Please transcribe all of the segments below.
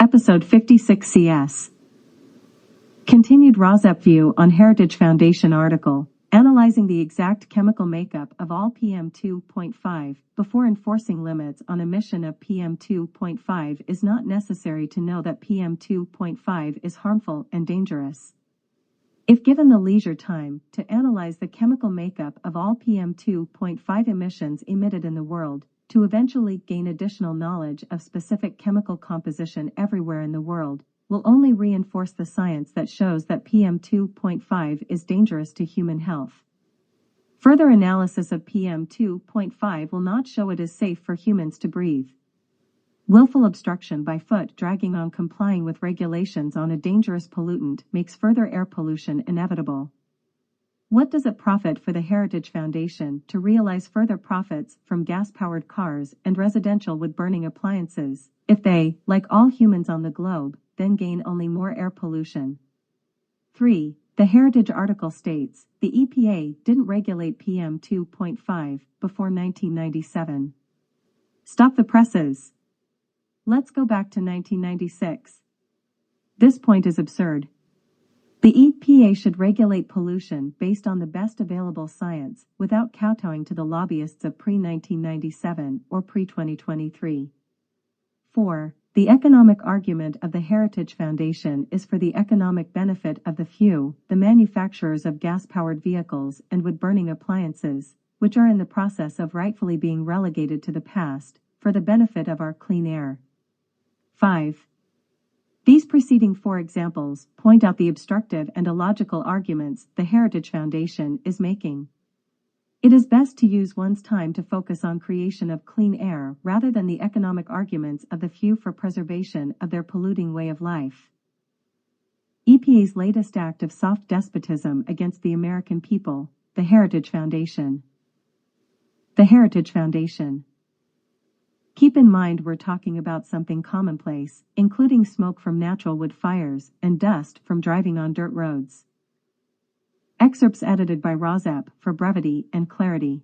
Episode 56 CS. Continued ROSEP view on Heritage Foundation article, analyzing the exact chemical makeup of all PM2.5 before enforcing limits on emission of PM2.5 is not necessary to know that PM2.5 is harmful and dangerous. If given the leisure time to analyze the chemical makeup of all PM2.5 emissions emitted in the world, to eventually gain additional knowledge of specific chemical composition everywhere in the world, will only reinforce the science that shows that PM2.5 is dangerous to human health. Further analysis of PM2.5 will not show it is safe for humans to breathe. Willful obstruction by foot dragging on complying with regulations on a dangerous pollutant makes further air pollution inevitable. What does it profit for the Heritage Foundation to realize further profits from gas-powered cars and residential wood-burning appliances, if they, like all humans on the globe, then gain only more air pollution? 3. The Heritage article states, the EPA didn't regulate PM2.5 before 1997. Stop the presses. Let's go back to 1996. This point is absurd. The EPA should regulate pollution based on the best available science, without kowtowing to the lobbyists of pre-1997 or pre-2023. 4. The economic argument of the Heritage Foundation is for the economic benefit of the few, the manufacturers of gas-powered vehicles and wood-burning appliances, which are in the process of rightfully being relegated to the past, for the benefit of our clean air. 5. These preceding 4 examples point out the obstructive and illogical arguments the Heritage Foundation is making. It is best to use one's time to focus on creation of clean air rather than the economic arguments of the few for preservation of their polluting way of life. EPA's latest act of soft despotism against the American people, the Heritage Foundation. The Heritage Foundation. Keep in mind we're talking about something commonplace, including smoke from natural wood fires and dust from driving on dirt roads. Excerpts edited by ROSEP for brevity and clarity.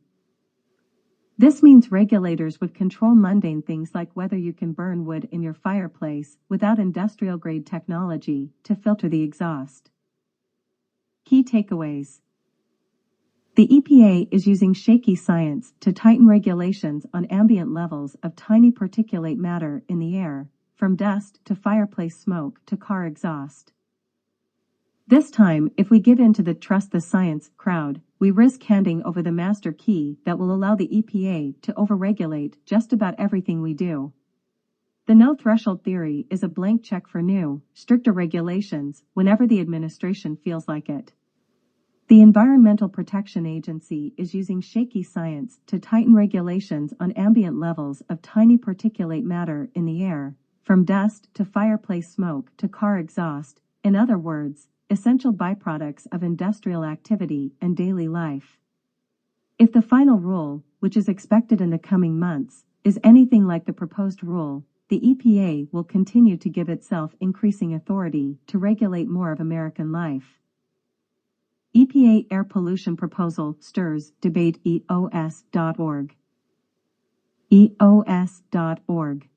This means regulators would control mundane things like whether you can burn wood in your fireplace without industrial-grade technology to filter the exhaust. Key takeaways. The EPA is using shaky science to tighten regulations on ambient levels of tiny particulate matter in the air, from dust to fireplace smoke to car exhaust. This time, if we give in to the trust the science crowd, we risk handing over the master key that will allow the EPA to overregulate just about everything we do. The no-threshold theory is a blank check for new, stricter regulations whenever the administration feels like it. The Environmental Protection Agency is using shaky science to tighten regulations on ambient levels of tiny particulate matter in the air, from dust to fireplace smoke to car exhaust, in other words, essential byproducts of industrial activity and daily life. If the final rule, which is expected in the coming months, is anything like the proposed rule, the EPA will continue to give itself increasing authority to regulate more of American life. EPA Air Pollution Proposal stirs debate EOS.org. EOS.org.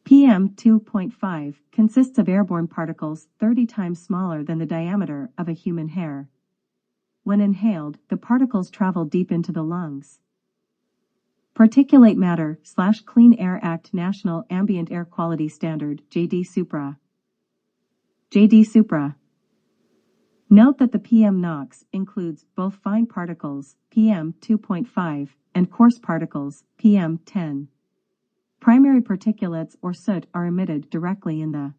PM2.5 consists of airborne particles 30 times smaller than the diameter of a human hair. When inhaled, the particles travel deep into the lungs. Particulate Matter / Clean Air Act National Ambient Air Quality Standard JD Supra. JD Supra. Note that the PM NOx includes both fine particles, PM2.5, and coarse particles, PM10. Primary particulates or soot are emitted directly in the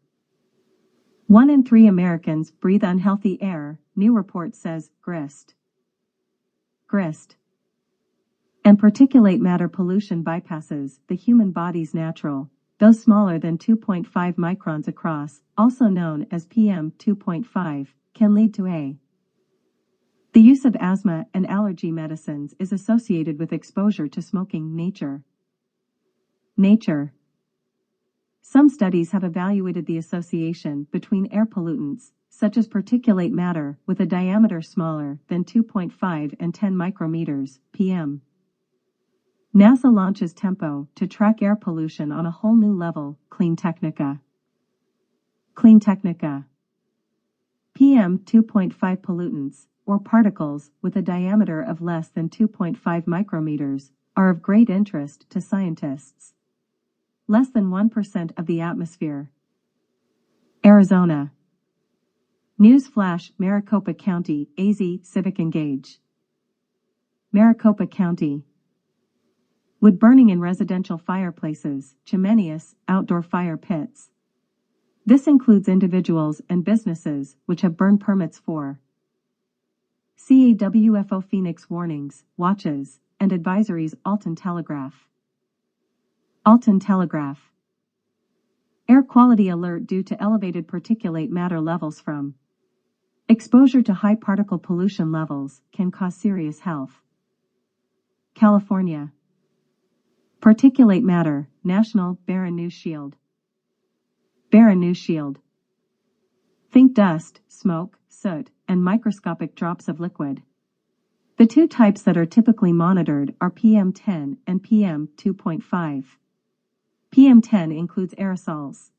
1 in 3 Americans breathe unhealthy air, new report says, GRIST. GRIST. And particulate matter pollution bypasses the human body's natural, though smaller than 2.5 microns across, also known as PM2.5, can lead to the use of asthma and allergy medicines is associated with exposure to smoking. Nature. Some studies have evaluated the association between air pollutants, such as particulate matter, with a diameter smaller than 2.5 and 10 micrometers, PM. NASA launches TEMPO to track air pollution on a whole new level, Clean Technica. Clean Technica. PM 2.5 pollutants, or particles with a diameter of less than 2.5 micrometers, are of great interest to scientists. Less than 1% of the atmosphere. Arizona. Newsflash: Maricopa County, AZ Civic Engage. Maricopa County. Wood burning in residential fireplaces, chimeneas, outdoor fire pits. This includes individuals and businesses which have burn permits for CAWFO Phoenix warnings, watches, and advisories. Alton Telegraph. Alton Telegraph. Air quality alert due to elevated particulate matter levels from exposure to high particle pollution levels can cause serious health. California. Particulate matter, National Barron News Shield. Barron News Shield. Think dust, smoke, soot, and microscopic drops of liquid. The two types that are typically monitored are PM10 and PM2.5. PM10 includes aerosols.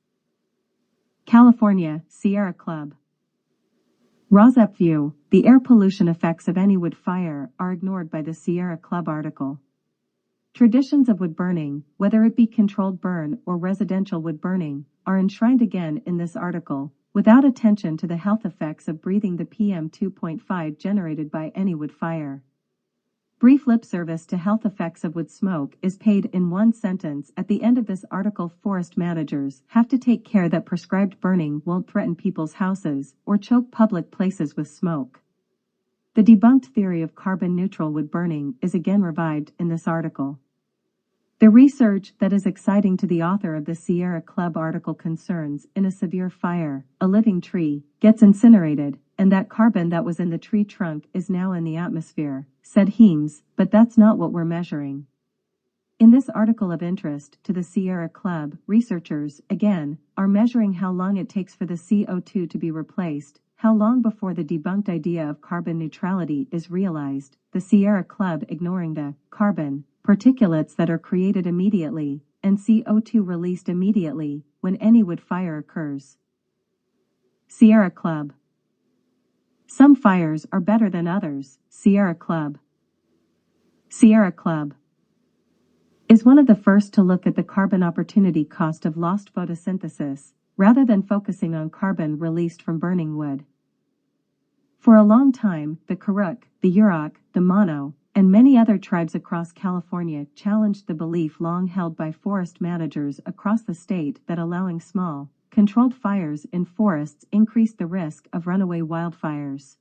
California, Sierra Club. Rosep View: the air pollution effects of any wood fire are ignored by the Sierra Club article. Traditions of wood burning, whether it be controlled burn or residential wood burning, are enshrined again in this article, without attention to the health effects of breathing the PM2.5 generated by any wood fire. Brief lip service to health effects of wood smoke is paid in one sentence at the end of this article. Forest managers have to take care that prescribed burning won't threaten people's houses or choke public places with smoke. The debunked theory of carbon-neutral wood burning is again revived in this article. The research that is exciting to the author of the Sierra Club article concerns in a severe fire, a living tree gets incinerated, and that carbon that was in the tree trunk is now in the atmosphere, said Heems, but that's not what we're measuring. In this article of interest to the Sierra Club, researchers, again, are measuring how long it takes for the CO2 to be replaced, how long before the debunked idea of carbon neutrality is realized, the Sierra Club ignoring the carbon particulates that are created immediately, and CO2 released immediately, when any wood fire occurs. Sierra Club. Some fires are better than others. Sierra Club. Sierra Club is one of the first to look at the carbon opportunity cost of lost photosynthesis, rather than focusing on carbon released from burning wood. For a long time, the Karuk, the Yurok, the Mono, and many other tribes across California challenged the belief long held by forest managers across the state that allowing small, controlled fires in forests increased the risk of runaway wildfires.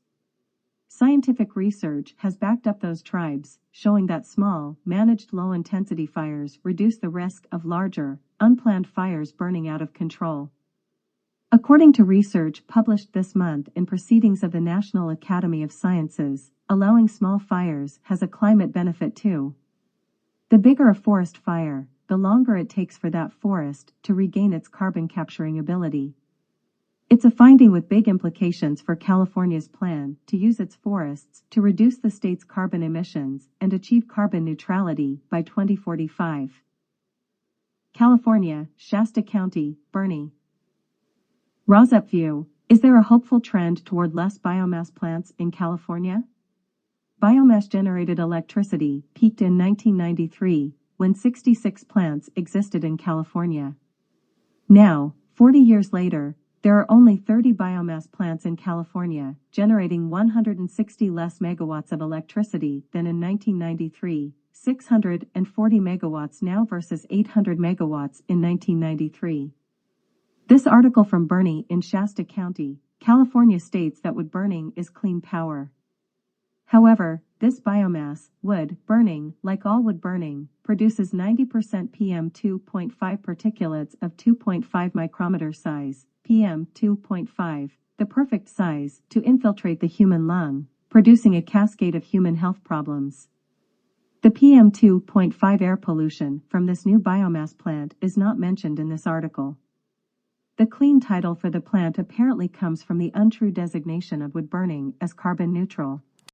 Scientific research has backed up those tribes, showing that small, managed low-intensity fires reduce the risk of larger, unplanned fires burning out of control. According to research published this month in Proceedings of the National Academy of Sciences, allowing small fires has a climate benefit too. The bigger a forest fire, the longer it takes for that forest to regain its carbon capturing ability. It's a finding with big implications for California's plan to use its forests to reduce the state's carbon emissions and achieve carbon neutrality by 2045. California, Shasta County, Bernie. Rosep View: is there a hopeful trend toward less biomass plants in California? Biomass-generated electricity peaked in 1993, when 66 plants existed in California. Now, 40 years later, there are only 30 biomass plants in California, generating 160 less megawatts of electricity than in 1993, 640 megawatts now versus 800 megawatts in 1993. This article from Bernie in Shasta County, California states that wood burning is clean power. However, this biomass, wood burning, like all wood burning, produces 90% PM2.5 particulates of 2.5 micrometer size, PM2.5, the perfect size to infiltrate the human lung, producing a cascade of human health problems. The PM2.5 air pollution from this new biomass plant is not mentioned in this article. The clean title for the plant apparently comes from the untrue designation of wood burning as carbon neutral.